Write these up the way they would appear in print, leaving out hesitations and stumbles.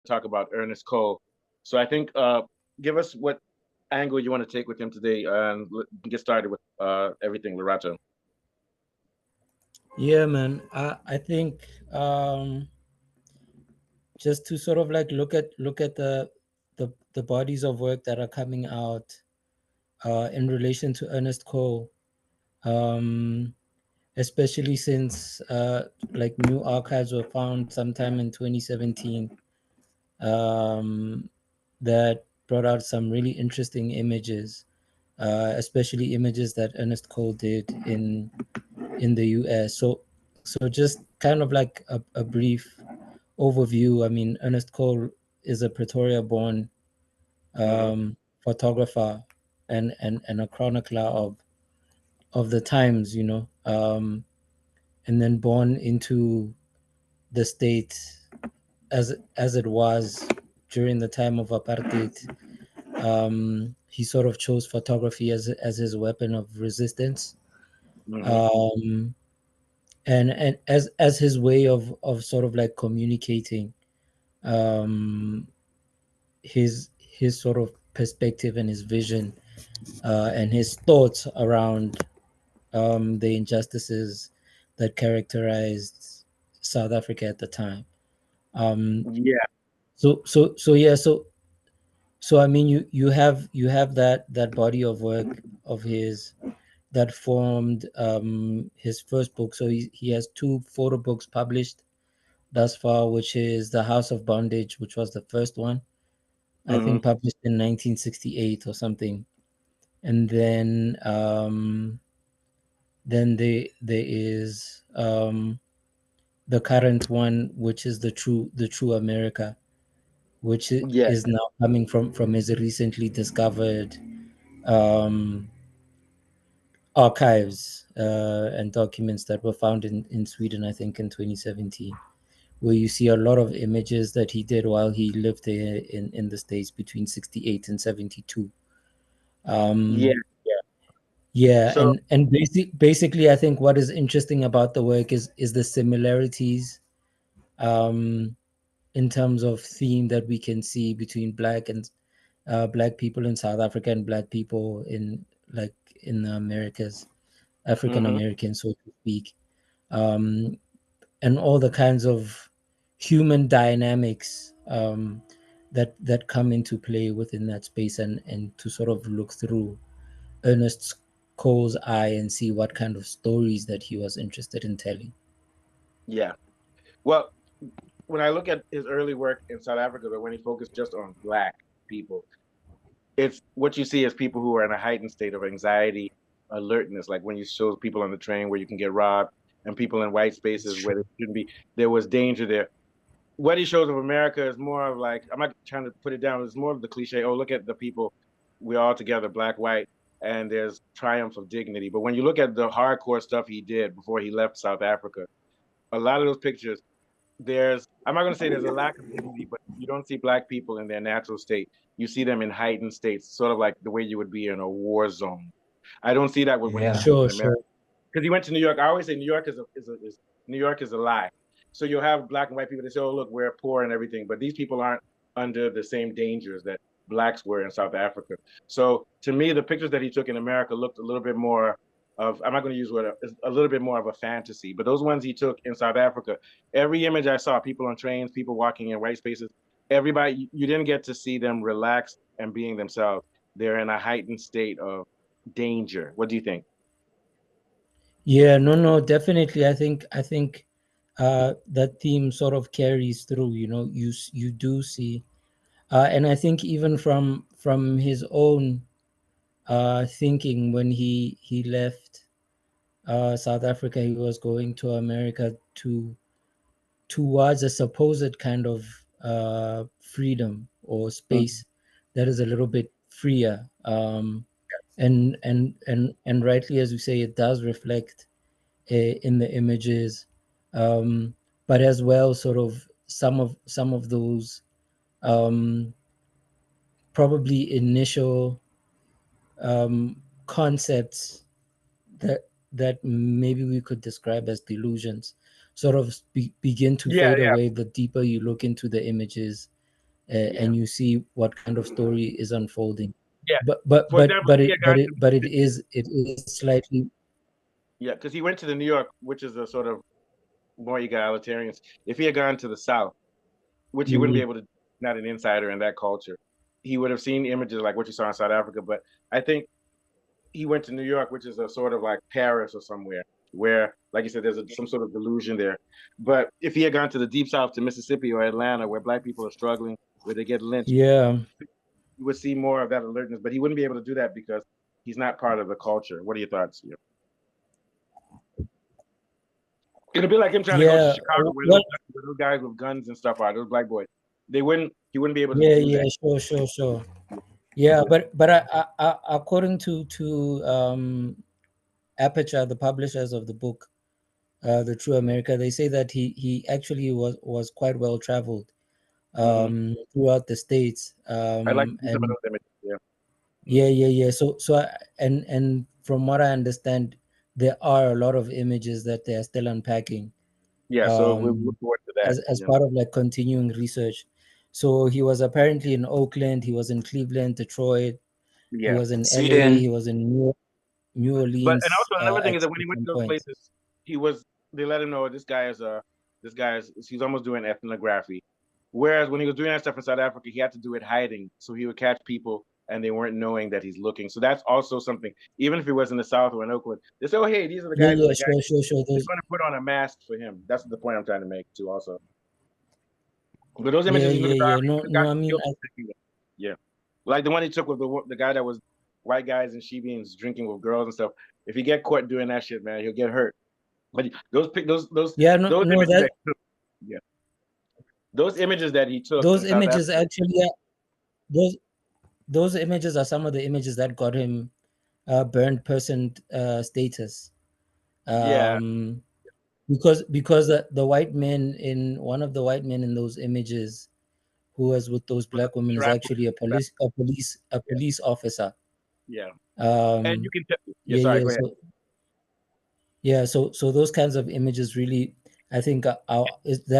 talk about Ernest Cole. So I think give us what angle you want to take with him today, and get started with everything, Larato. Yeah, man. I think just to sort of like look at the bodies of work that are coming out in relation to Ernest Cole, um, especially since like new archives were found sometime in 2017 um, that brought out some really interesting images, especially images that Ernest Cole did in the US. So just kind of like a brief overview. I mean, Ernest Cole is a Pretoria-born Hmm. photographer and a chronicler of the times, and then born into the state as it was during the time of apartheid. He sort of chose photography as his weapon of resistance, Hmm. um, and as his way of sort of like communicating um, his sort of perspective and his vision and his thoughts around the injustices that characterized South Africa at the time. Um, Yeah. so I mean, you have that body of work of his that formed his first book. So he has two photo books published thus far, which is The House of Bondage, which was the first one, I Hmm. think published in 1968 or something. And then there is the current one, which is the true America, which Yeah. is now coming from his recently discovered um, archives and documents that were found in Sweden, I think in 2017, where you see a lot of images that he did while he lived there in the States between 68 and 72. Yeah. Um, Yeah. yeah, So and basically, I think what is interesting about the work is the similarities um, in terms of theme that we can see between black people in South Africa and black people in the Americas, African hmm Americans, so to speak, um, and all the kinds of human dynamics that come into play within that space, and to sort of look through Ernest Cole's eye and see what kind of stories that he was interested in telling. yeah. Well, when I look at his early work in South Africa, but when he focused just on black people, it's what you see as people who are in a heightened state of anxiety, alertness, like when you show people on the train where you can get robbed, and people in white It's spaces where true. there shouldn't be, there was danger there. What he shows of America is more of like, I'm not trying to put it down, it's more of the cliche, oh, look at the people, we're all together, black, white, and there's triumph of dignity. But when you look at the hardcore stuff he did before he left South Africa, a lot of those pictures, I'm not going to say there's a lack of dignity, but you don't see black people in their natural state. You see them in heightened states, sort of like the way you would be in a war zone. I don't see that when he Yeah. took in Sure, America, sure. because he went to New York. I always say New York is New York is a lie. So you'll have black and white people that say, "Oh, look, we're poor and everything," but these people aren't under the same dangers that blacks were in South Africa. So to me, the pictures that he took in America looked a little bit more of, I'm not going to use what, a little bit more of a fantasy, but those ones he took in South Africa, every image I saw, people on trains, people walking in white spaces, everybody, you didn't get to see them relaxed and being themselves. They're in a heightened state of danger. What do you think? Yeah, no, definitely. I think that theme sort of carries through. You do see, and I think even from his own thinking when he left South Africa, he was going to America towards a supposed kind of freedom or space that is a little bit freer. And rightly, as you say, it does reflect in the images, um, but as well, sort of some of those um, probably initial concepts that maybe we could describe as delusions sort of begin to Yeah, fade yeah. away the deeper you look into the images, Yeah, and you see what kind of story is unfolding. yeah. But but For but example, but if he it had but gone it to but it Mississippi, is slightly. yeah, because he went to the New York, which is a sort of more egalitarian. If he had gone to the South, which he wouldn't be Mhm. able to, not an insider in that culture, he would have seen images like what you saw in South Africa. But I think he went to New York, which is a sort of like Paris or somewhere, where, like you said, there's some sort of delusion there. But if he had gone to the Deep South, to Mississippi or Atlanta, where black people are struggling, where they get lynched, Yeah, you would see more of that alertness. But he wouldn't be able to do that because he's not part of the culture. What are your thoughts? Yeah. It'll be like him trying to go to yeah. Chicago, Well, where those guys with guns and stuff are, those black boys. They wouldn't. He wouldn't be able to yeah, do yeah. that. Sure. Yeah, but according to Aperture, the publishers of the book, The True America, they say that he actually was quite well traveled Mm-hmm. throughout the states, I like to see some of and those images. Yeah. yeah, Mm-hmm. and from what I understand, there are a lot of images that they are still unpacking, Yeah. So we look um, forward to that. as Yeah. part of like continuing research. So he was apparently in Oakland, he was in Cleveland, Detroit, he Yeah. was in LA, Sweden. he was in New But and Orleans also another thing is that when at he went some to those point. places, he was they let him know this guy is he's almost doing ethnography. Whereas when he was doing that stuff in South Africa, he had to do it hiding, so he would catch people and they weren't knowing that he's looking. So that's also something. Even if he was in the South or in Oakland, they say, "Oh, hey, these are the Yeah, guys with yeah, the guy." sure. They're Those, going to put on a mask for him. That's the point I'm trying to make too. Also, but those yeah, images he took in South Africa, No, he got no. I mean, killed for taking them. Yeah, like the one he took with the guy that was white guys and she beans drinking with girls and stuff. If he get caught doing that shit, man, he'll get hurt. But yeah, no, those no. images That that he took, yeah, those images that he took those in South images Africa, actually, those those images are some of the images that got him burned person status. yeah, Um, because the white men in one of the white men in those images who was with those was black women is trapped with actually a yeah, police officer. yeah, and you Um, can tell, yeah. yeah, Sorry, yeah. go ahead. So those kinds of images really, I think, that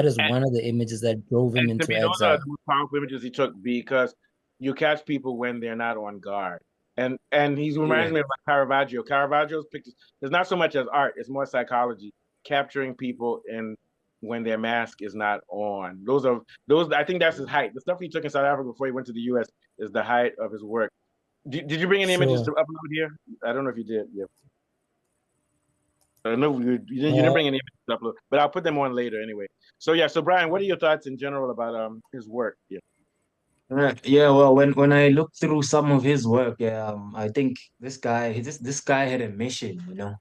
is one of the images that drove him And to into me, those are exile. the most powerful images he took because you catch people when they're not on guard. And he reminds Yeah. me of like Caravaggio. Caravaggio's pictures, there's not so much as art, it's more psychology, capturing people in when their mask is not on. Those I think that's his height. The stuff he took in South Africa before he went to the US is the height of his work. Did you bring any images Sure. to upload here? I don't know if you did. Yeah. No, you didn't Uh, bring any images to upload, but I'll put them on later anyway. So yeah, so Brian, what are your thoughts in general about his work? Yeah. Right. Yeah, well, when I looked through some of his work, yeah, I think this guy had a mission, you know.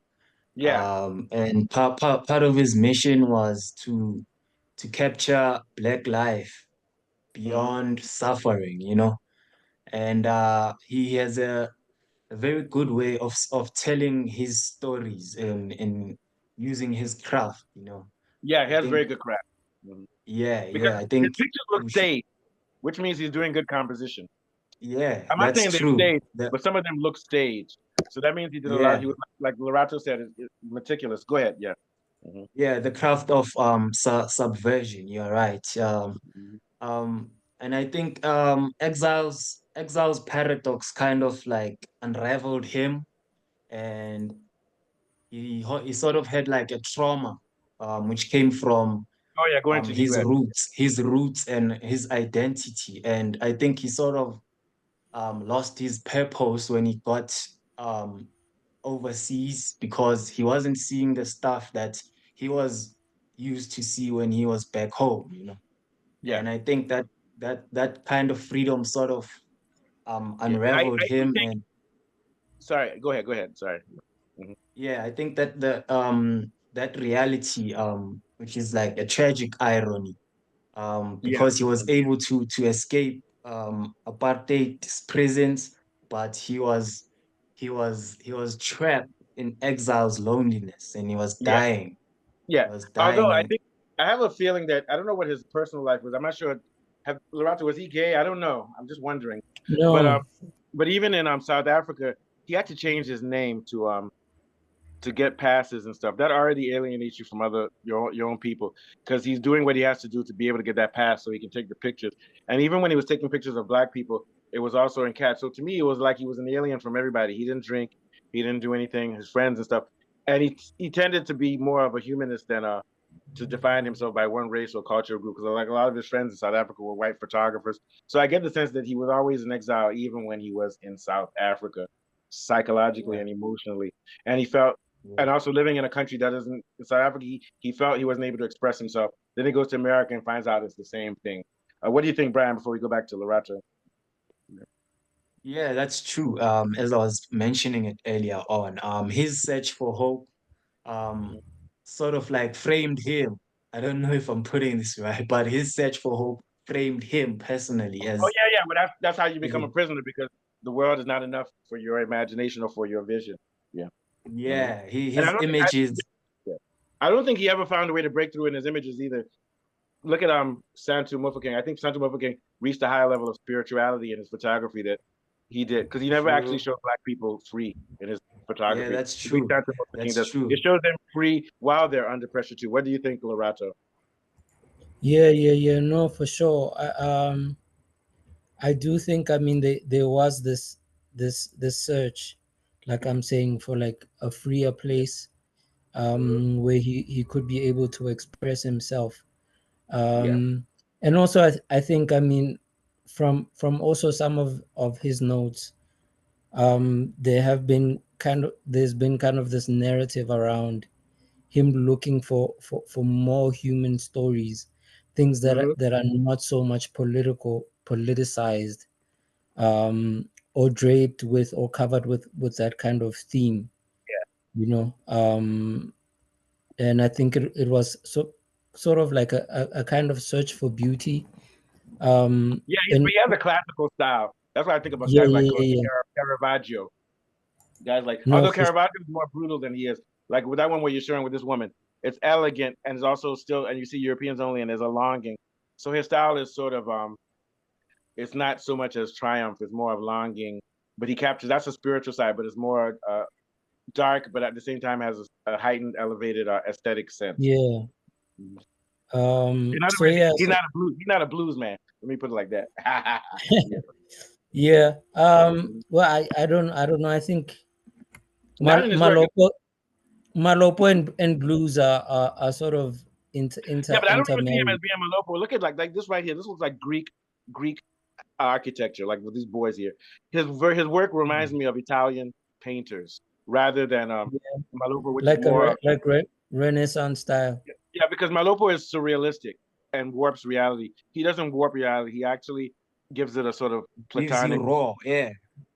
Yeah. And part of his mission was to capture Black life Hmm. beyond suffering, you know. And he has a very good way of telling his stories and using his craft, you know. Yeah, he I has very think, good craft. Mhm. Because I his think pictures look we should, staged, which means he's doing good composition. yeah, I'm not that's saying they're true. staged, That but some of them look staged. So that means he did a lot. Yeah, He was like Lorato said, meticulous. Go ahead. Yeah. Hmm. yeah, the craft of subversion. You're right. Hmm. Um, and I think Exile's paradox kind of like unraveled him, and he sort of had like a trauma, which came from Oh yeah, going to the U.S. his roots and his identity. And I think he sort of lost his purpose when he got um overseas because he wasn't seeing the stuff that he was used to see when he was back home, you know. Yeah, And I think that kind of freedom sort of yeah. unraveled I even him. think. And Sorry. Go ahead. Go ahead. Sorry. Hmm. yeah, I think that the that reality, which is like a tragic irony, Yeah. because he was Mhm. able to escape apartheid's presence, but he was trapped in exile's loneliness, and he was Yeah. dying. Yeah. He was Although dying, I and think I have a feeling that I don't know what his personal life was. I'm not sure. Have Lorato, was he gay? I don't know. I'm just wondering. But no, but even in South Africa, he had to change his name to to get passes and stuff. That already alienates you from your own people because he's doing what he has to do to be able to get that pass so he can take the pictures. And even when he was taking pictures of black people, it was also in cats. So to me, it was like he was an alien from everybody. He didn't drink, he didn't do anything. His friends and stuff, and he tended to be more of a humanist than a to define himself by one race or cultural group. Because like a lot of his friends in South Africa were white photographers. So I get the sense that he was always in exile, even when he was in South Africa, psychologically Yeah, and emotionally. And he felt and yeah. also living in a country that doesn't in South Africa, he felt he wasn't able to express himself. Then he goes to America and finds out it's the same thing. What do you think, Brian? Before we go back to Lorata, Yeah, that's true. As I was mentioning it earlier on, his search for hope, um, sort of like framed him. I don't know if I'm putting this right, but his search for hope framed him personally oh as yeah, yeah, but that's how you as become a a prisoner because the world is not enough for your imagination or for your vision. Yeah, hmm yeah. and His image is yeah. I don't think he ever found a way to break through in his images either. Look at Santu Mufokeng. I think Santu Mufokeng reached a higher level of spirituality in his photography that he did because he never actually true. showed black people free in his Yeah, photography. that's The way true. Santu Mufokeng That's does, it true. shows them free while they're under pressure too. What do you think, Lorato? Yeah, yeah, yeah. No, for sure. I do think. I mean, there was this search, like I'm saying, for like a freer Yeah. place, Mhm. where he could be able to express himself. Yeah. Um, and also, I think, I mean, from also some of his notes, there's been kind of this narrative around him looking for more human stories, things Hmm. that are not so much politicized, or draped with or covered with that kind of theme, you know. And I think it was sort of like a kind of search for beauty. Yeah, but And he has a classical style. That's what I think about yeah, guys like yeah, yeah, yeah. Caravaggio. Guys like, No, although for Caravaggio is more brutal than he is, like with that one where you're sharing with this woman, it's elegant and it's also still, and you see Europeans only, and there's a longing. So his style is sort of, it's not so much as triumph, it's more of longing. But he captures that's a spiritual side, but it's more dark, but at the same time has a heightened, elevated aesthetic sense. yeah. Mhm. In other So words, yeah, he's so not a blues, he's not a blues man. Let me put it like that. Yeah. yeah. Mhm. Well, I don't know. I think Not in his work. Malopo and blues are sort of Yeah, but I don't even see him as intermarried. being Malopo. Look at like this right here. This looks like Greek architecture, like with these boys here. His work reminds me of Italian painters rather than Yeah, Malopo, which is like a more Renaissance style. yeah, because Malopo is surrealistic and warps reality. He doesn't warp reality. He actually gives it a sort of Gives you platonic. raw. Yeah,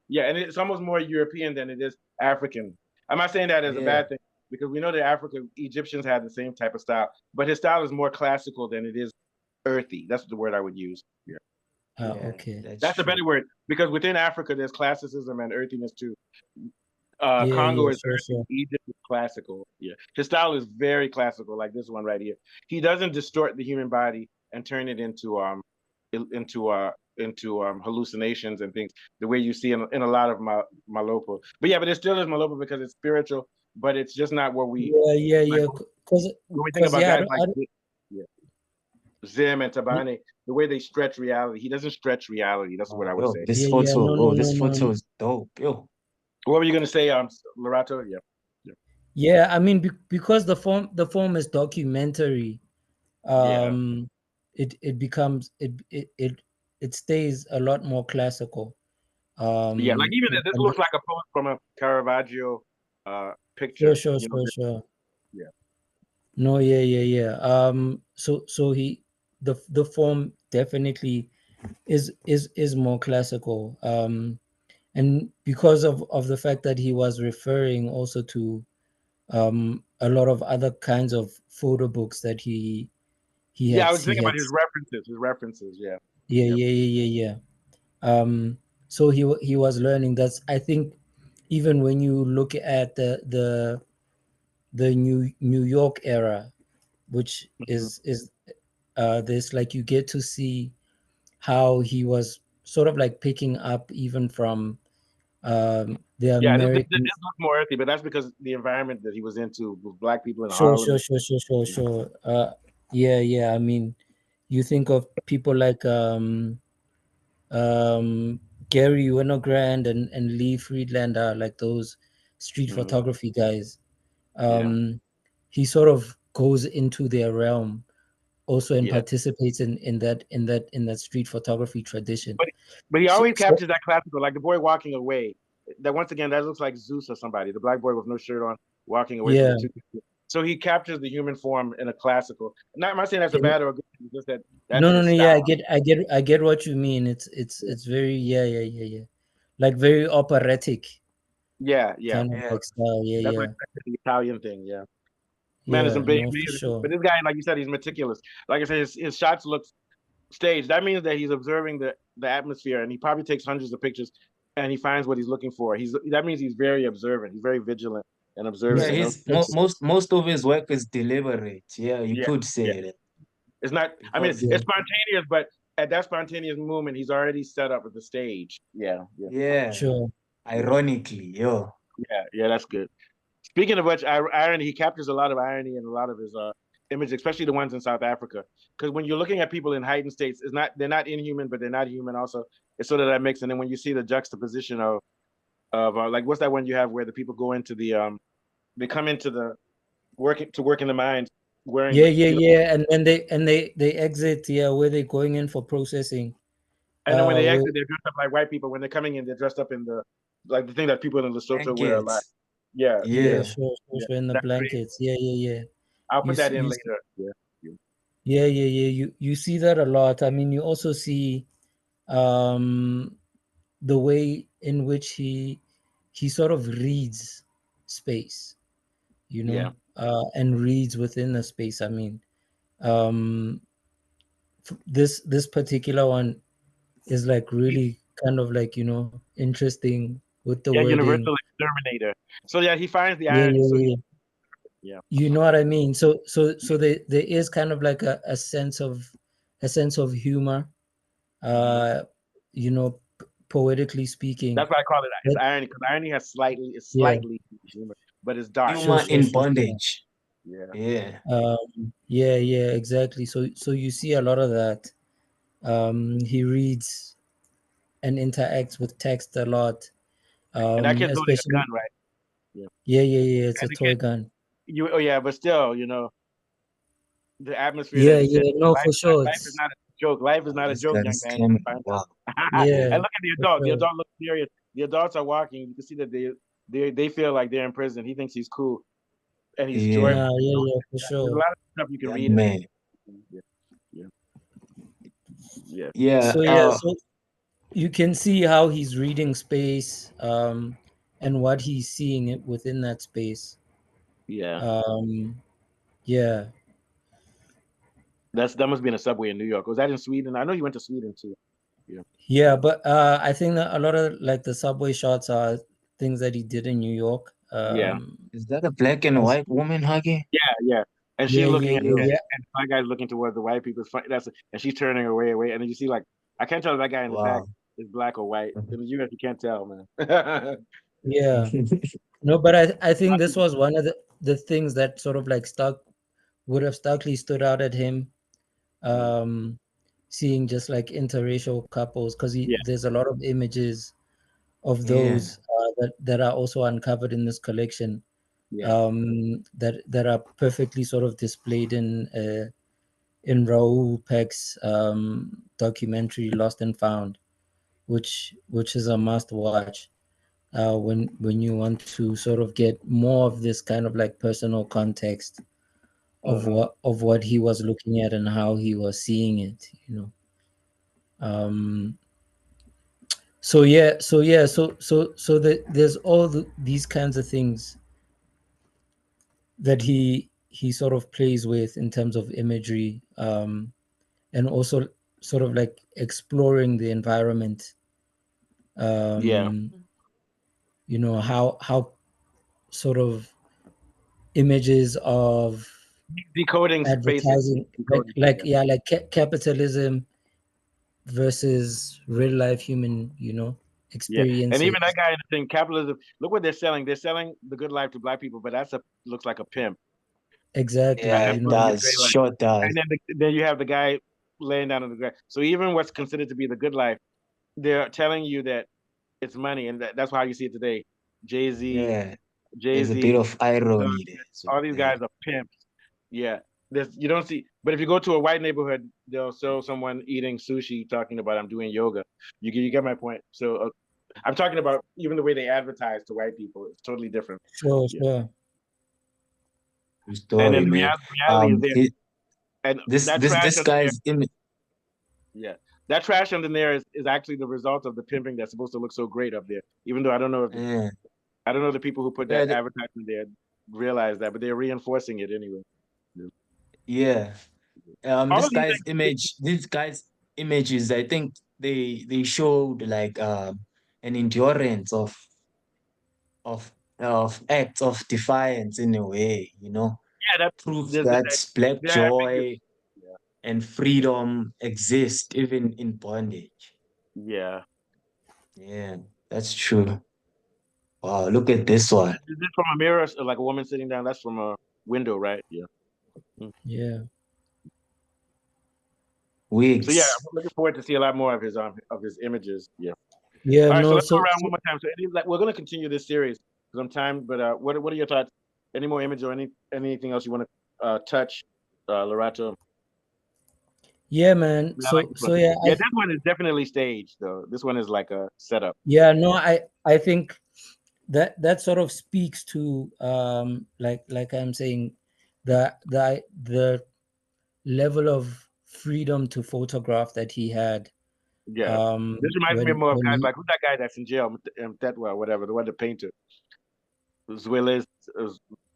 Yeah, and it's almost more European than it is African. I'm not saying that as a yeah, bad thing because we know that African Egyptians had the same type of style, but his style is more classical than it is earthy. That's the word I would use. Yeah. yeah. Okay. That's That's a better true. word because within Africa, there's classicism and earthiness too. Yeah, Congo yeah, is sure, earthy, sure. Egypt is classical. Yeah, his style is very classical, like this one right here. He doesn't distort the human body and turn it into hallucinations and things the way you see in a lot of Malopo. But yeah, but it still is Malopo because it's spiritual, but it's just not what we Yeah, yeah, like yeah. when we think Cause about yeah, guys like I don't, yeah, Zim and yeah, Tabane, the way they stretch reality. He doesn't stretch reality. That's what I would Yo, say. this yeah. photo. No, no, Oh, no, this no. photo is dope. Yo. What were you gonna say, Lorato? Yeah. Yeah. Yeah, I mean, because the form is documentary, Yeah. it becomes it stays a lot more classical. Yeah, like even this And looks like a post from a Caravaggio sure, picture. sure, You know, sure, sure. yeah. No, yeah, yeah, yeah. So the form definitely is more classical. And because of the fact that he was referring also to a lot of other kinds of photo books that he Yeah, had I was he thinking about had. his references. His references, yeah. Yeah, Yep. yeah, yeah, yeah, yeah. So he was learning. That's, I think, even when you look at the New York era, which Mhm. is this, like, you get to see how he was sort of like picking up even from There are Yeah, this Americans. looks more earthy, but that's because the environment that he was into with black people in Sure, Harlem. sure, sure, sure, sure, sure. Yeah, yeah. I mean, you think of people like um, Gary Winogrand and Lee Friedlander, like those street Mhm. photography guys. Yeah, Um, he sort of goes into their realm also and yeah. participates in that street photography tradition. But he So, always so captures that classical, like the boy walking away. That once again, that looks like Zeus or somebody. The black boy with no shirt on, walking away from the yeah, two. So he captures the human form in a classical. Not, I'm not saying that's a in, bad or a good thing, just that that's no, no, his no. Yeah, style. I get what you mean. It's very, yeah, yeah, yeah, yeah, like very operatic Yeah, yeah. kind of Yeah. like style. Yeah, That's like yeah, the Italian thing. Yeah, man is yeah. amazing. No, for But sure. this guy, like you said, he's meticulous. Like I said, his shots look staged. That means that he's observing the atmosphere, and he probably takes hundreds of pictures, and he finds what he's looking for. That means he's very observant. He's very vigilant and Yeah, observant, and knows. his most of his work is deliberate. Yeah, you Yeah, could yeah. say that It's not. I mean, because it's Yeah, spontaneous, but at that spontaneous moment, he's already set up with the stage. Yeah, yeah, yeah, sure. yeah, ironically, yo. yeah, yeah. That's good. Speaking of which, irony, he captures a lot of irony in a lot of his images, especially the ones in South Africa. Because when you're looking at people in heightened states, it's not they're not inhuman, but they're not human also. It's sort of that mix. And then when you see the juxtaposition of like what's that one you have where the people go into the they come into the work in the mines wearing Yeah, yeah, yeah. And then they exit. Yeah, where they going in for processing. and then when they Where exit, they're dressed up like white people. When they're coming in, they're dressed up in the like the thing that people in Lesotho wear a lot. Blankets. Yeah, yeah, Yeah. sure, sure, yeah. sure. In the That's great. blankets. Yeah, yeah, yeah. I'll You put that see, in you later. Yeah, yeah, Yeah, yeah, yeah. You see that a lot. I mean, you also see um the way in which he sort of reads space, yeah. and reads within the space. I mean, um this particular one is like really kind of like, interesting with the Yeah, wording. Universal Exterminator. So yeah, he finds the Yeah, irony. yeah, So he yeah. yeah, You know what I mean? So there is kind of like a sense of humor, hmm uh poetically speaking. that's why I call it his But irony because irony has yeah, slightly humor, but it's dark. sure, Humor sure, in sure, sure. bondage. Yeah, Yeah. Yeah, yeah, exactly. So you see a lot of that. He reads and interacts with text a lot. and that kid's loading a gun, Especially, right? Yeah, yeah, yeah, yeah. It's a and the kid, toy gun. oh yeah, but still, the atmosphere that Yeah, it sets. yeah. No, for sure. Life is not a joke. Life is Oh, not a this joke, guy young is man. scamming. Find Wow. out. Yeah, And look at the for adult. The sure. adult looks serious. The adults are walking. You can see that they feel like they're in prison. He thinks he's cool and he's Yeah. joyful. Nah, yeah, yeah, for There's a sure. lot of stuff you can Young read in man. yeah, yeah, yeah. Yeah. So yeah, so you can see how he's reading space, and what he's seeing it within that space. Yeah. Um, yeah, That must be in a subway in New York. Was that in Sweden? I know you went to Sweden too. Yeah. yeah. But I think that a lot of like the subway shots are things that he did in New York. Yeah. is that a black and As- white woman hugging? Yeah. Yeah. And she's yeah, yeah, looking at yeah, Yo. yeah, and my guy's looking towards the white people. It's funny. And she's turning away, away. And then you see like I can't tell if that guy in the back Wow. is black or white. In the US, you can't tell, man. yeah. No, but I think this was one of the things that sort of like would have starkly stood out at him, Mm. um, seeing just like interracial couples, because Yeah. there's a lot of images of Yeah. those that are also uncovered in this collection, Yeah. that are perfectly sort of displayed in Raoul Peck's documentary Lost and Found, which is a must watch, when you want to sort of get more of this kind of like personal context of Uh-huh. what he was looking at and how he was seeing it. Um, there's all these kinds of things that he sort of plays with in terms of imagery, and also sort of like exploring the environment, Yeah. um, how sort of images of Decoding spaces. advertising, like Decoding. like Yeah. yeah, like capitalism versus real life human, Yeah, and even that experiences. guy in the thing, capitalism. Look what they're selling. They're selling the good life to black people, but that's a looks like a pimp. Exactly, Yeah, That's you it what know. they does. portray like. Sure does. And then then you have the guy laying down on the ground. So even what's considered to be the good life, they're telling you that it's money, and that's how you see it today. Jay Z, Yeah, Jay there's a bit Z, of irony there as well. all these Yeah. guys are pimps. Yeah, you don't see. But if you go to a white neighborhood, they'll show someone eating sushi, talking about I'm doing yoga. You get my point. So I'm talking about even the way they advertise to white people. It's totally different. Sure, Yeah, sure. True and story, then the man. reality is there, and This that trash this under there. guy's image. Yeah, that trash under there is actually the result of the pimping that's supposed to look so great up there. Even though Yeah, I don't know the people who put yeah, that advertisement there realize that, but they're reinforcing it anyway. Yeah. yeah. All of these These guys' images, I think they showed like an endurance of acts of defiance in a way, you know, yeah, that proof there's that black they're ambiguous. joy Yeah, and freedom exist even in bondage. yeah. Yeah, that's true. Wow, look at this one. Is this from a mirror, like a woman sitting down? That's from a window, right? Yeah. Mm. Yeah. So yeah, Wigs. I'm looking forward to see a lot more of his images. Yeah. Yeah, All right, so no, let's go so, around so one more time. So like, we're going to continue this series because I'm timed. But what are your thoughts? Any more image or anything else you want to touch, Lorato? yeah, man. Yeah, I like So this one. so yeah, Yeah, this one is definitely staged though. This one is like a setup. yeah, no, I think that sort of speaks to like I'm saying, the level of freedom to photograph that he had Yeah. This reminds me more of when guys he like who's that guy that's in jail, Tetwa, whatever, the one the painter, Zwillis,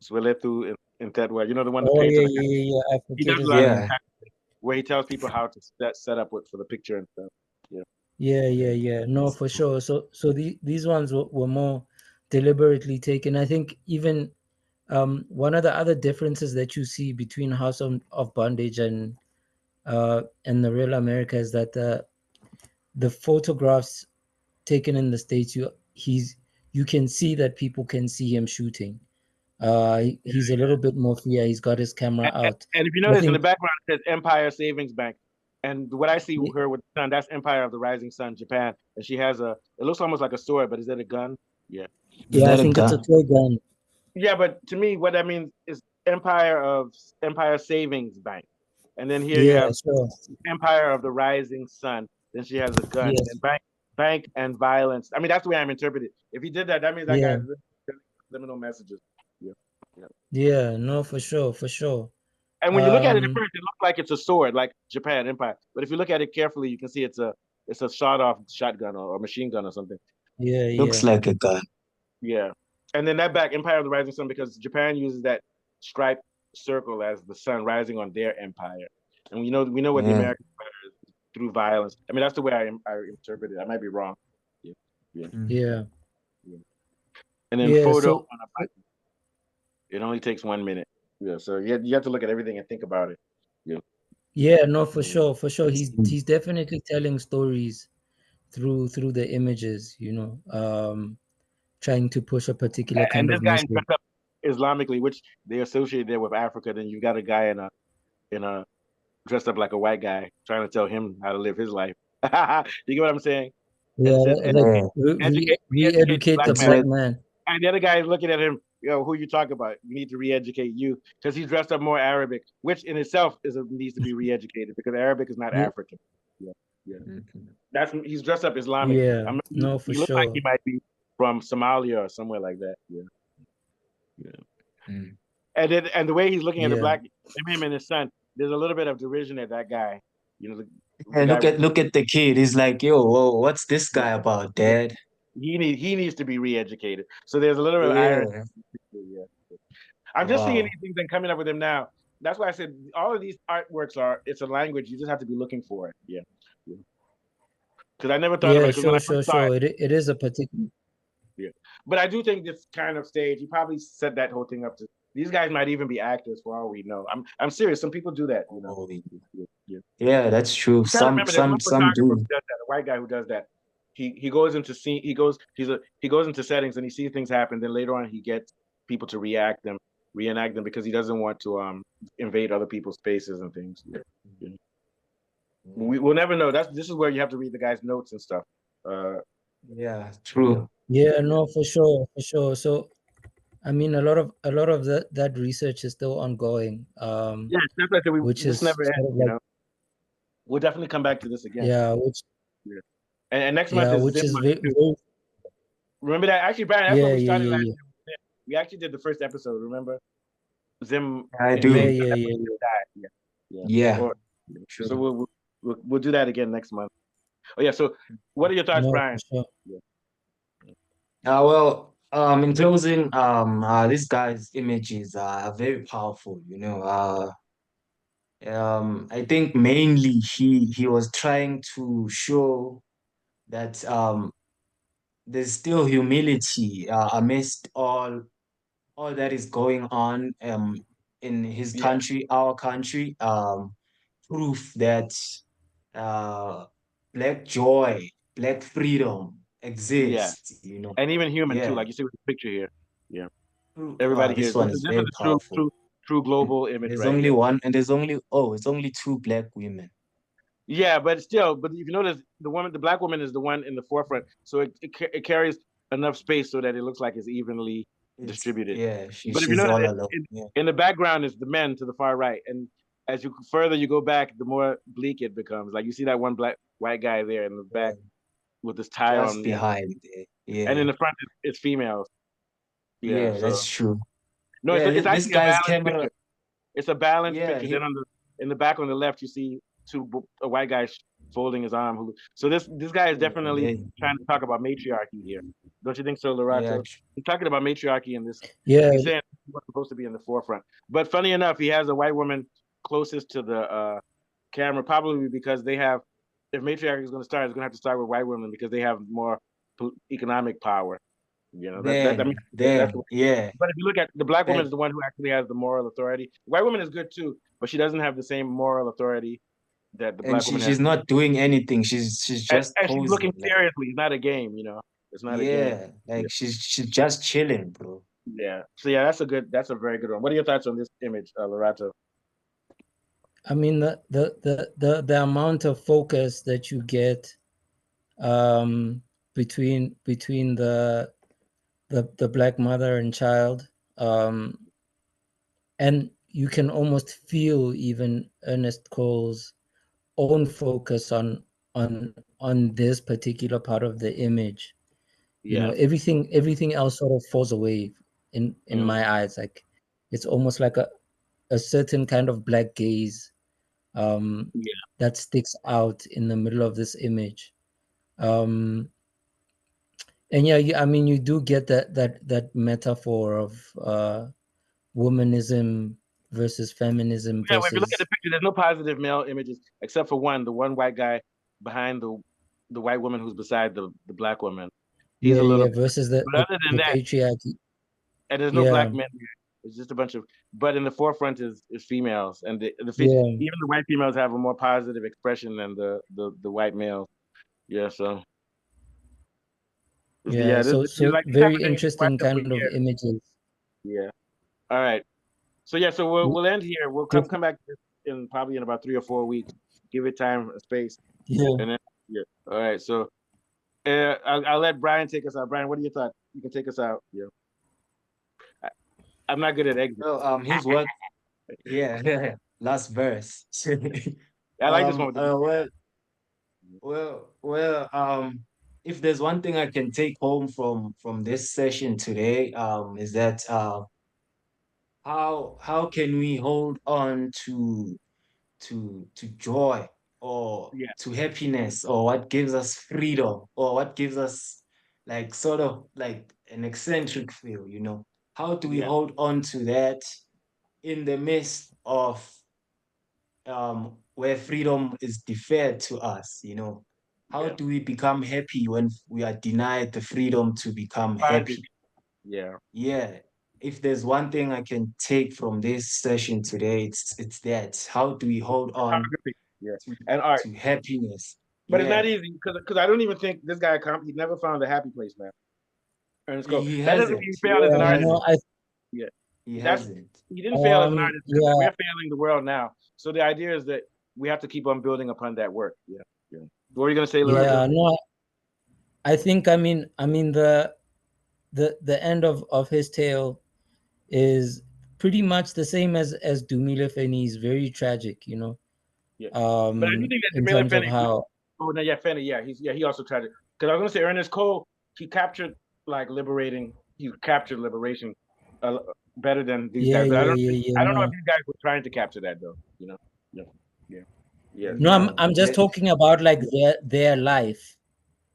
Zwillethu in Tetwa. You know the one the oh painter. yeah, The guy, yeah, yeah, yeah, I he forget does a his lot of name. Yeah, these where he tells people how to set up with for the picture and stuff. Yeah. Yeah, yeah, yeah. No, for sure. So these ones were more deliberately taken. I think even one of the other differences that you see between House of Bondage and the Real America is that the photographs taken in the States, you can see that people can see him shooting. He's a little bit more free. He's got his camera out. And if you I notice in the think, background it says Empire Savings Bank. And what I see y- her with the sun, that's Empire of the Rising Sun, Japan. And she has it looks almost like a sword, but is that a gun? Yeah. is yeah, I that a think it's a gun? toy gun. Yeah, but to me, what that means is Empire Savings Bank. And then here you Yeah, have sure. Empire of the Rising Sun. Then she has a gun. And then Yes. bank and violence. I mean, that's the way I'm interpreted. If he did that, that means that Yeah. guy's really sending subliminal messages. Yeah. Yeah. Yeah. No, for sure. For sure. And when you look at it at Um. first, it looks like it's a sword, like Japan Empire. But if you look at it carefully, you can see it's a shot off shotgun or machine gun or something. Yeah. Looks Yeah. like a gun. Yeah. And then that back Empire of the Rising Sun because Japan uses that striped circle as the sun rising on their empire. And we know what the Yeah. American empire is through violence. I mean that's the way I interpret it. I might be wrong. Yeah. Yeah. Mm. Yeah. Yeah. And then Yeah. photo So on a button. It only takes 1 minute. Yeah. So you have to look at everything and think about it. Yeah. yeah. No, for Yeah. sure. For sure. I He's see. definitely telling stories through the images. Trying to push a particular And kind this of guy is message. dressed up Islamically, which they associate there with Africa. Then you got a guy in a dressed up like a white guy trying to tell him how to live his life. You get what I'm saying? And Yeah. it says Like Yeah. educate the re-educate black the That's man. black what. man. And the other guy is looking at him, who you talk about? You need to re-educate you because he's dressed up more Arabic, which in itself needs to be re-educated because Arabic is not Yeah. African. Yeah, yeah. Mhm. He's dressed up Islamic. Yeah. No, for He looks like he sure. might be from Somalia or somewhere like that. Yeah, yeah. Mm. And the way he's looking at the Yeah. black him and his son, there's a little bit of derision at that guy. You know, the Yeah, guy with look at the kid. He's like, yo, whoa, what's this yeah, guy about, yeah. Dad? He needs to be re-educated. So there's a little bit of irony. Yeah. Yeah. I'm just seeing Wow. these things and coming up with them now. That's why I said all of these artworks it's a language. You just have to be looking for it. Yeah. Because I never thought about Yeah. it. Because when Sure. I first Sure. saw it, Sure. It is a particular. yeah. But I do think this kind of stage, he probably set that whole thing up to these guys might even be actors for all we know. I'm serious. Some people do that. Holy. Yeah, yeah. Yeah, that's true. I'm trying to remember. There's one Some photographer who do. does that, a white guy who does that. he goes into scene he goes into settings and he sees things happen. Then later on he gets people to reenact them because he doesn't want to invade other people's spaces and things. You know? Yeah, We'll never know. This is where you have to read the guy's notes and stuff. yeah, Yeah, true. Yeah, yeah, no, for sure, for sure. So I mean, a lot of that research is still ongoing, yeah. That's like we which this is never ends. sort of like, We'll definitely come back to this again. yeah, which Yeah. And next month yeah, is which Zim is month very, too. very, Remember that? Actually, Brian, that's what yeah, we yeah, started last yeah, year. We actually did the first episode. Remember? Zim I in yeah, do. the yeah, yeah, episode yeah, died. Yeah, yeah. Yeah, Or so true. we'll do that again next month. Oh yeah. So what are your thoughts, no, for Brian? sure. Yeah, Well, in closing, this guy's images are very powerful, you know. I think mainly he was trying to show that there's still humility amidst all that is going on in his yeah, country, our country. Proof that uh, black joy, black freedom yeah. exists, you know. And even human too. Yeah. Like you see with the picture here. Yeah. Oh, Everybody here. this This one is is this is very a powerful. true And global image there's right only here. one, and there's only it's only two black women. Yeah, but still, but if you notice, the black woman is the one in the forefront, so it carries enough space so that it looks like it's evenly It's distributed. yeah, But if you she's notice, all alone. Yeah, in the background is the men to the far right, and as you further you go back, the more bleak it becomes. Like you see that one black white guy there in the back yeah. with his tie Just on, behind there. and in Yeah, the front it's females. Yeah, yeah, so that's true. no, Yeah, it's this actually a guy's balanced camera. picture. It's a balanced Yeah, picture. Then in the back on the left, you see a white guy folding his arm. So this guy is definitely yeah, trying to talk about matriarchy here. Don't you think so, yeah, Lorato? He's talking about matriarchy in this. Yeah, He's saying what's supposed to be in the forefront. But funny enough, he has a white woman closest to the camera, probably because they have. If matriarchy is going to start, it's going to have to start with white women because they have more economic power. You know that I mean that's then, yeah. but if you look at the black woman Like, is the one who actually has the moral authority. The white woman is good too, but she doesn't have the same moral authority that the and black woman has. she's not doing anything. She's just And she's looking posing. Like, seriously. It's not a game, you know. It's not a game. yeah, Yeah. like she's just chilling, bro. Yeah. So yeah, that's a very good one. What are your thoughts on this image, Lorato? I mean the amount of focus that you get um, between the black mother and child, and you can almost feel even Ernest Cole's own focus on this particular part of the image. You know, Yeah. everything else sort of falls away in Mm. my eyes. Like it's almost like a certain kind of black gaze um, Yeah. that sticks out in the middle of this image. Um, and yeah, I mean, you do get that metaphor of womanism versus feminism Yeah. Well, if you look at the versus picture, there's no positive male images except for one, the one white guy behind the white woman who's beside the black woman. He's a little. yeah versus But other than the that, patriarchy. and there's no Yeah, black men here. It's just a bunch of. But in the forefront is females, and yeah, even the white females have a more positive expression than the white males. Yeah, so yeah. yeah, So like these type very of things. Watch interesting them for kind of years. images. Yeah. All right. So yeah, so we'll end here. We'll Diff- come back in probably in about 3 or 4 weeks. Give it time and space, yeah. and then yeah. All right. So I'll let Brian take us out. Brian, what are your thoughts? You can take us out. Yeah. I, I'm not good at exit. Well, his work, yeah, last verse. I like this one with the. If there's one thing I can take home from this session today, is that how can we hold on to joy or Yeah. to happiness or what gives us freedom or what gives us like sort of like an eccentric feel, you know? How do we Yeah. hold on to that in the midst of where freedom is deferred to us, you know? How Yeah. do we become happy when we are denied the freedom to become Bondage. happy? Yeah. Yeah. If there's one thing I can take from this session today, it's that. How do we hold on Photography. Yeah. to, And art. to happiness? But it's not Yeah, easy because I don't even think this guy he never found a happy place, man. Ernest Cole. he That doesn't mean hasn't. he failed as an He Yeah, artist. no, hasn't. Yeah, He that's hasn't. he didn't fail as an artist. yeah, We're failing the world now. So the idea is that we have to keep on building upon that work. Yeah, yeah. What were you gonna say, Lorenzo? yeah, no, I think, I mean the end of his tale is pretty much the same as Dumile Feni. Is very tragic, Yeah, but I do think that in Jamila terms of Finney. how. Oh no, yeah, Finney. Yeah, he also tried to. Because I was gonna say Ernest Cole. He captured like liberating. He captured liberation uh, better than these Yeah, guys. But yeah, yeah, yeah. I don't know if No, these guys were trying to capture that though. Yeah, yeah, yeah. no, I'm Yeah. I'm just talking about like their life,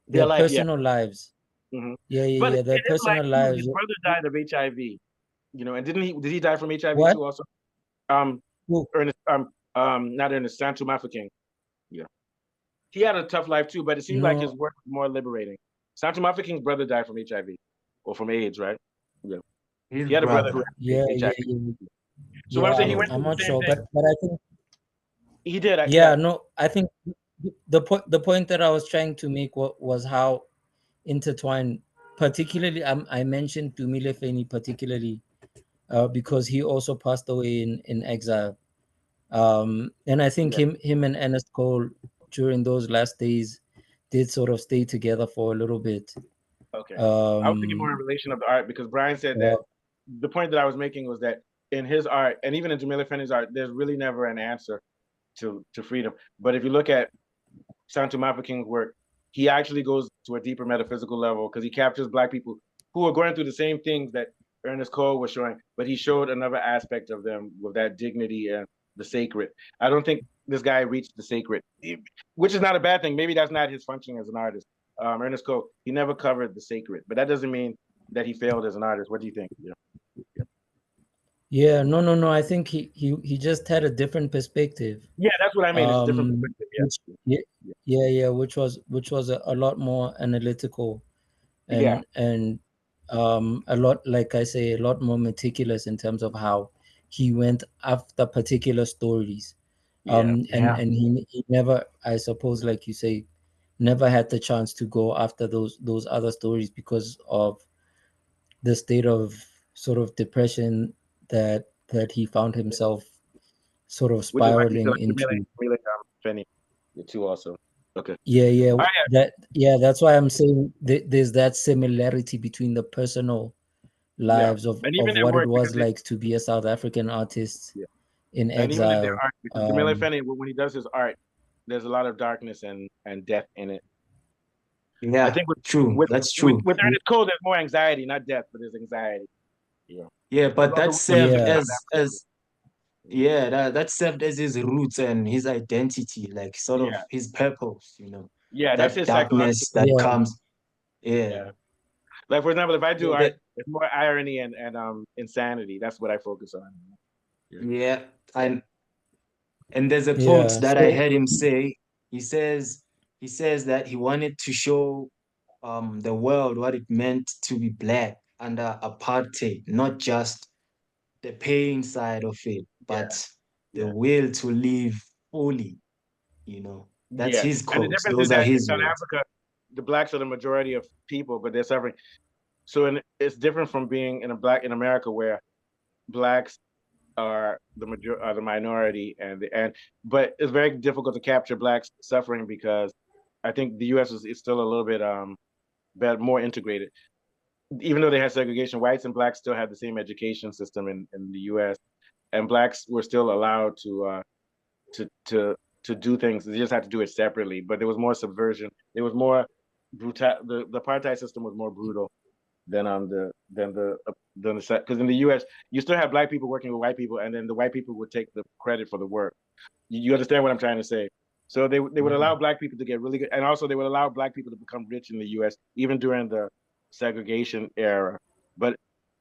Their their life, yeah. personal lives. Hmm. Yeah, But yeah, yeah, in their his life personal too, his lives. brother died of HIV. And did he die from HIV What? too also? Um, Who? Ernest, not Ernest, Santu Mafaking. Yeah, he had a tough life too, but it seemed like his No, work was more liberating. Santu Mafaking's brother died from HIV or from AIDS, right? Yeah, His he had a brother who brother. had yeah, yeah, HIV. yeah, So what I'm yeah. saying, he I'm went I'm through the not same sure, thing. but I think, He did, yeah, yeah, no, I think the point that I was trying to make was how intertwined, particularly I mentioned Dumile Feni particularly because he also passed away in exile. And I think yeah. him and Ernest Cole during those last days did sort of stay together for a little bit. Okay. I was thinking more in Um, relation of the art because Brian said that uh, the point that I was making was that in his art and even in Jamila Finney's art, there's really never an answer to freedom. But if you look at Santo Mapaking's work, he actually goes to a deeper metaphysical level because he captures Black people who are going through the same things that Ernest Cole was showing, but he showed another aspect of them with that dignity and the sacred. I don't think this guy reached the sacred, which is not a bad thing. Maybe that's not his function as an artist. Ernest Cole, he never covered the sacred, but that doesn't mean that he failed as an artist. What do you think? Yeah, yeah, no. I think he just had a different perspective. yeah, that's what I mean. It's a different Um, perspective. which yeah, Yeah, yeah, which was a lot more analytical yeah, and a lot, like I say, a lot more meticulous in terms of how he went after particular stories. yeah, And Yeah. he never, I suppose, like you say, never had the chance to go after those other stories because of the state of sort of depression that he found yeah. himself sort of Which is why you feel spiraling like Jamila, into. Jamila Finney, the two also. Okay. Yeah, yeah, All right. that's why I'm saying there's that similarity between the personal Yeah, lives and even of their what it work was because like to be a South African artist yeah, in and even in their exile. art because Jamila Finney when he does his art, there's a lot of darkness and death in it. I Yeah. think True. with That's with true. with Ernest Cole, there's more anxiety, not death, but there's anxiety. Yeah, Yeah, there's but also that weaknesses served in Yeah, South as Africa. yeah, that served as his roots and his identity, like sort of Yeah, his purpose. yeah, that's That his psychological darkness that yeah, purpose. comes. Yeah. Yeah, like for example, if I do Yeah, art, that, it's more irony and insanity. That's what I focus on. Yeah, yeah. And there's a quote yeah. that I So heard him say. He says he says that he wanted to show the world what it meant to be black under apartheid, not just the pain side of it, yeah, but the yeah. will to live fully. That's Yeah, his and the quotes. difference is Those are that in his South words. Africa, the blacks are the majority of people, but they're suffering. So it's different from being in America where blacks are the minority and but it's very difficult to capture blacks suffering because I think the U.S. is still a little bit better, more integrated. Even though they had segregation, whites and blacks still had the same education system in the U.S. and blacks were still allowed to to to do things. They just had to do it separately. But there was more subversion. There was more brutal. The apartheid system was more brutal than on the set because in the U.S. you still have black people working with white people, and then the white people would take the credit for the work. You understand what I'm trying to say? So they would allow Mhm. black people to get really good, and also they would allow black people to become rich in the U.S. even during the segregation era. But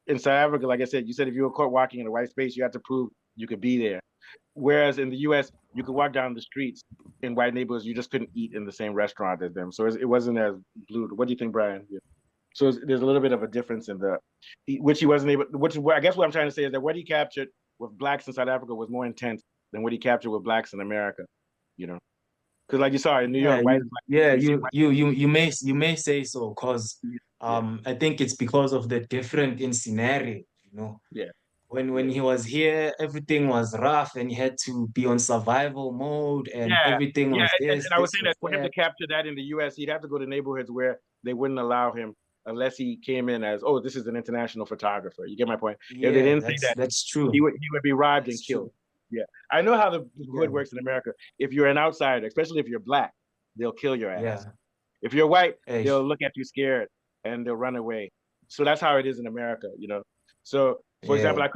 in South Africa, like I said, you said if you were caught walking in a white space, you had to prove you could be there. Whereas in the U.S., you could walk down the streets in white neighborhoods, you just couldn't eat in the same restaurant as them. So it wasn't as blue. What do you think, Brian? Yeah. So there's a little bit of a difference in which he wasn't able. Which I guess what I'm trying to say is that what he captured with blacks in South Africa was more intense than what he captured with blacks in America. You know, Because like you saw in New Yeah, York, white is black. yeah, You see you may say so, because yeah, I think it's because of the different in scenario, you know. yeah, When yeah. he was here, everything was rough and he had to be on survival mode and Yeah, everything yeah, was and I was this saying was that for him to that. capture that in the U.S., he'd have to go to neighborhoods where they wouldn't allow him unless he came in as, oh, this is an international photographer. You get my point? If they Yeah, didn't say that, that's true. he would be robbed and That's killed. true. Yeah, I know how the Yeah, hood works in America. If you're an outsider, especially if you're black, they'll kill your ass. yeah. If you're white, Hey, they'll look at you scared and they'll run away. So that's how it is in America, you know. So, for example, yeah.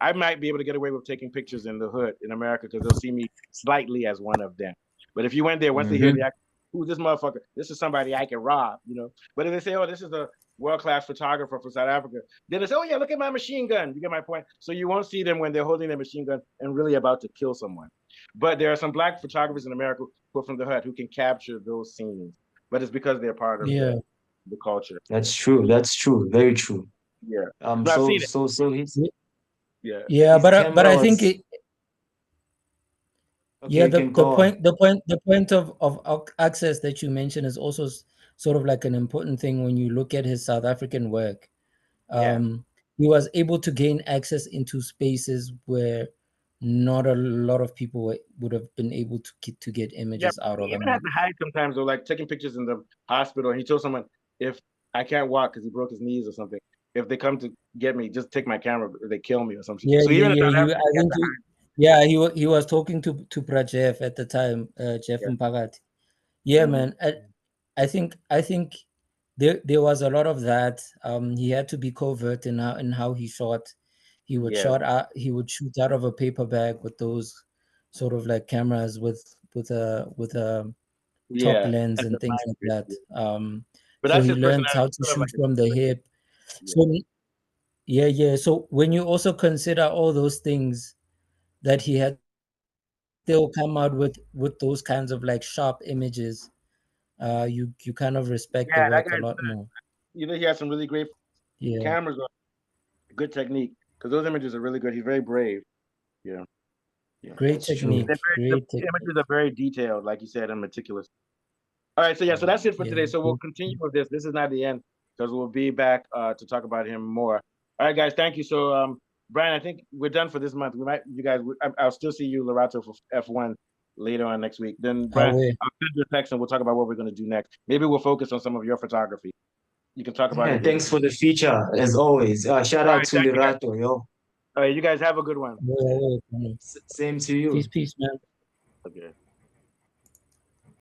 I might be able to get away with taking pictures in the hood in America because they'll see me slightly as one of them. But if you went there, once they hear the Mm-hmm. accent, who's this motherfucker? This is somebody I can rob, you know. But if they say, oh, this is a world-class photographer from South Africa, then they say, oh yeah, look at my machine gun. You get my point? So you won't see them when they're holding their machine gun and really about to kill someone. But there are some black photographers in America who are from the hood who can capture those scenes. But it's because they're part of Yeah. the culture. That's true. That's true. Very true. Yeah. No, I've So seen it. so Yeah. Yeah, his but camera I think was it, okay. yeah, You can go on. the point of access that you mentioned is also sort of like an important thing when you look at his South African work. Yeah. Um, he was able to gain access into spaces where not a lot of people would have been able to get Yeah. images out He of. I even had mean, to hide sometimes or like taking pictures in the hospital. And he told someone, if I can't walk because he broke his knees or something, if they come to get me, just take my camera or they kill me or something. yeah, So yeah, even in yeah. South Africa, I he had think to hide. yeah, he was talking to Prajeff at the time, Jeff Yeah. Mpagat. Yeah, Mhm. man. I think there was a lot of that. He had to be covert in how he shot. Yeah. He would shoot out of a paper bag with those sort of like cameras with a top Yeah. lens That's and the things like mindset. that. Yeah. But So that's he his learned personality. how He's to sort of shoot like from the hip. yeah. So yeah, yeah. So when you also consider all those things that he had to still come out with those kinds of like sharp images, you kind of respect the Yeah, work that a guy's lot more. he has some really great Yeah, cameras on good technique because those images are really good. He's very brave. Yeah. Yeah. great That's true. technique, The great images technique. are very detailed, like you said, and meticulous. All right, so yeah, so that's it for Yeah, today. So we'll continue with this. This is not the end because we'll be back to talk about him more. All right, guys, thank you. So, Brian, I think we're done for this month. We might, you guys, I'll still see you, Lorato, for F1 later on next week. Then, Brian, away. I'll send you a text and we'll talk about what we're going to do next. Maybe we'll focus on some of your photography. You can talk about Yeah, it here. thanks for the feature as always. Shout All out right, to thank you, guys. Lirato, yo. All right, you guys have a good one. Away, away. Same to Peace, you. peace, man. Okay.